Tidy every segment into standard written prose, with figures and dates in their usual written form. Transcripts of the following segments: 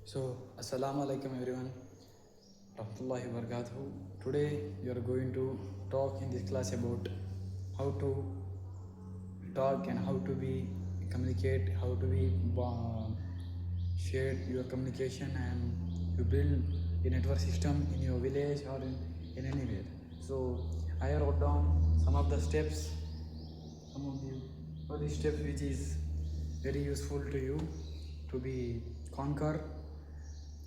Assalamu alaikum everyone. Rahmatullahi wa barakatuh. Today we are going to talk in this class about how to talk and how to be communicate, how to be share your communication and to build a network system in your village or in anywhere. So I wrote down some of the steps, some of the early steps which is very useful to you to be conquer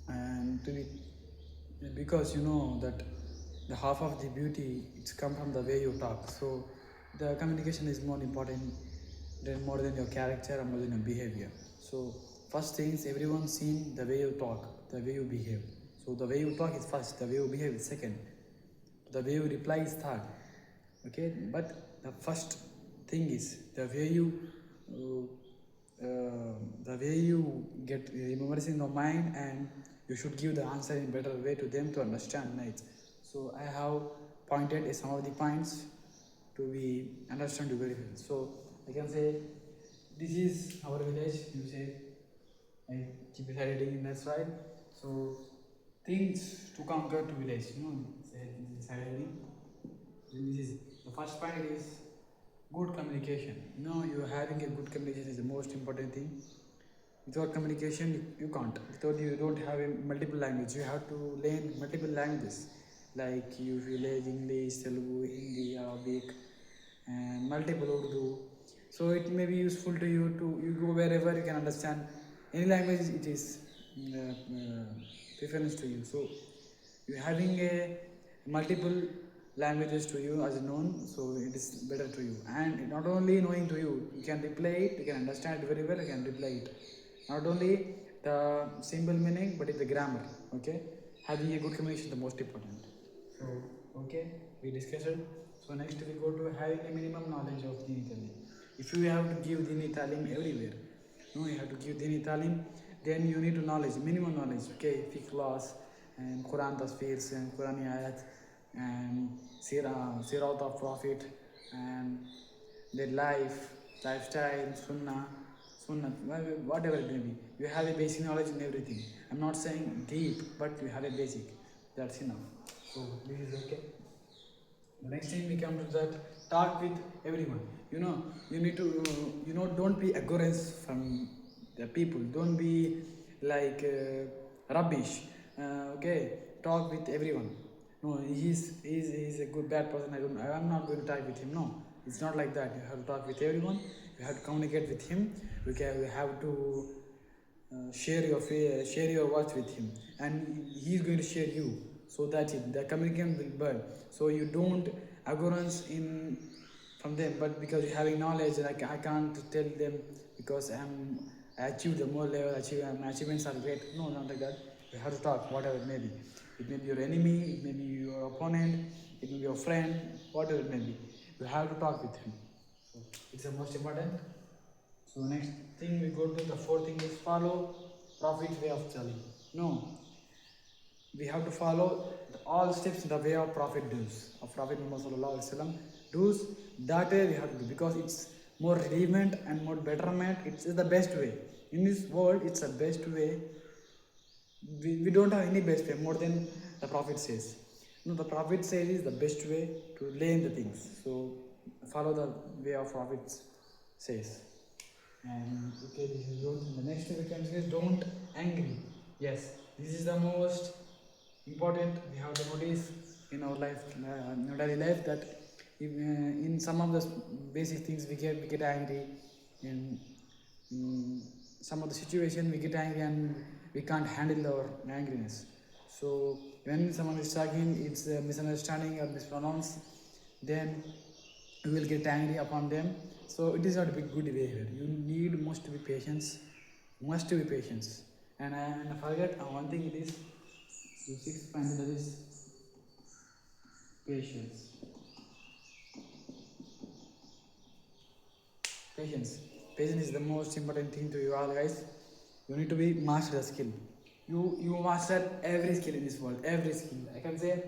and to be, because you know that the half of the beauty it's come from the way you talk. So the communication is more important than more than your character and more than your behavior. So first things everyone seen the way you talk, the way you behave. So the way you talk is first, the way you behave is second, the way you reply is third. Okay, but the first thing is the way you get remembers in your mind, and you should give the answer in better way to them to understand, right? So I have pointed some of the points to be understand very well. So I can say this is our village. You say I keep deciding that's right. So things to conquer to village. Say this is deciding. This is the first point is good communication. You having a good communication is the most important thing. Without communication, you can't. Without you don't have a multiple language. You have to learn multiple languages like you village English, Telugu, Hindi, Arabic, and multiple Urdu. So it may be useful to you to you go wherever you can understand any language. It is preference to you. So you having a multiple languages to you as known, so it is better to you. And not only knowing to you, you can reply it, you can understand it very well, you can reply it. Not only the simple meaning, but it's the grammar. Okay, having a good communication is the most important. So okay, we discussed it. So next we go to having a minimum knowledge of Dini Talim. If you have to give Dini Talim everywhere, you have to give Dini Talim, then you need to knowledge, minimum knowledge. Okay, fiqh laws and Quran tasfirs and Qurani ayat and Sirat of Prophet and their lifestyle, sunnah, whatever it may be. You have a basic knowledge in everything. I'm not saying deep, but you have a basic. That's enough. So this is okay. The next thing we come to that, talk with everyone. You need to, don't be aggressive from the people. Don't be like rubbish. Okay, talk with everyone. No, he's a good bad person. I'm not going to talk with him. No, it's not like that. You have to talk with everyone. You have to communicate with him. We have to share your words with him, and he's going to share you. So that's it. The communication will burn. So you don't agorance in from them, but because you having knowledge, like I can't tell them because I achieved the more level. My achievements are great. No, not like that. You have to talk, whatever it may be. It may be your enemy, it may be your opponent, it may be your friend, whatever it may be. You have to talk with him. So it's the most important. So next thing we go to the fourth thing is follow Prophet's way of telling. No, we have to follow all steps in the way of Prophet does, of Prophet Muhammad Sallallahu Alaihi Wasallam does. That way we have to do because it's more relevant and more betterment. It's the best way in this world. It's the best way. We don't have any best way more than the Prophet says. The Prophet says is the best way to learn the things. So follow the way of Prophet says. And okay, this is good. The next thing we can say is don't angry. Yes, this is the most important. We have to notice in our life, in our daily life, that in some of the basic things we get angry. In some of the situation we get angry and we can't handle our angriness. So when someone is talking, it's a misunderstanding or mispronounced, then you will get angry upon them. So it is not a good behavior. You need must be patience, And I forget one thing. It is the sixth point, that is patience. Patience is the most important thing to you all, guys. You need to be master the skill. You master every skill in this world. Every skill. I can say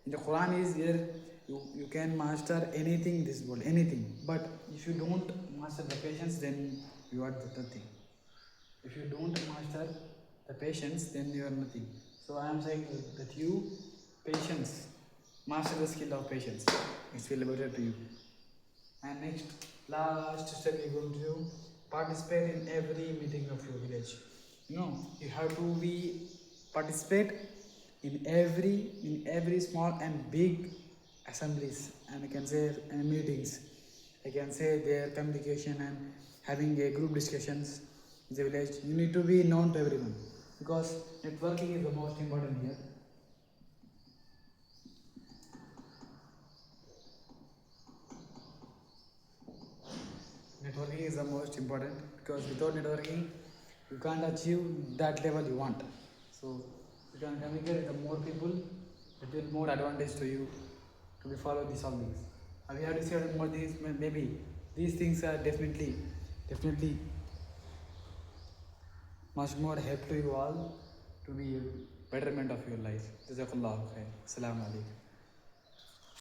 in the Quran is there. You can master anything in this world, anything. But if you don't master the patience, then you are nothing. If you don't master the patience, then you are nothing. So I am saying that you patience, master the skill of patience. It will be better to you. And next, last step you're going to do, participate in every meeting of your village. You have to be participate in every small and big assemblies, and I can say meetings. I can say their communication and having a group discussions in the village. You need to be known to everyone because networking is the most important here. Networking is the most important because without networking, you can't achieve that level you want. So you can communicate with more people, it will more advantage to you to be follow these all things. And we have to say more these maybe these things are definitely much more help to you all to be betterment of your life. Jazakallah khair. Assalamu alaikum.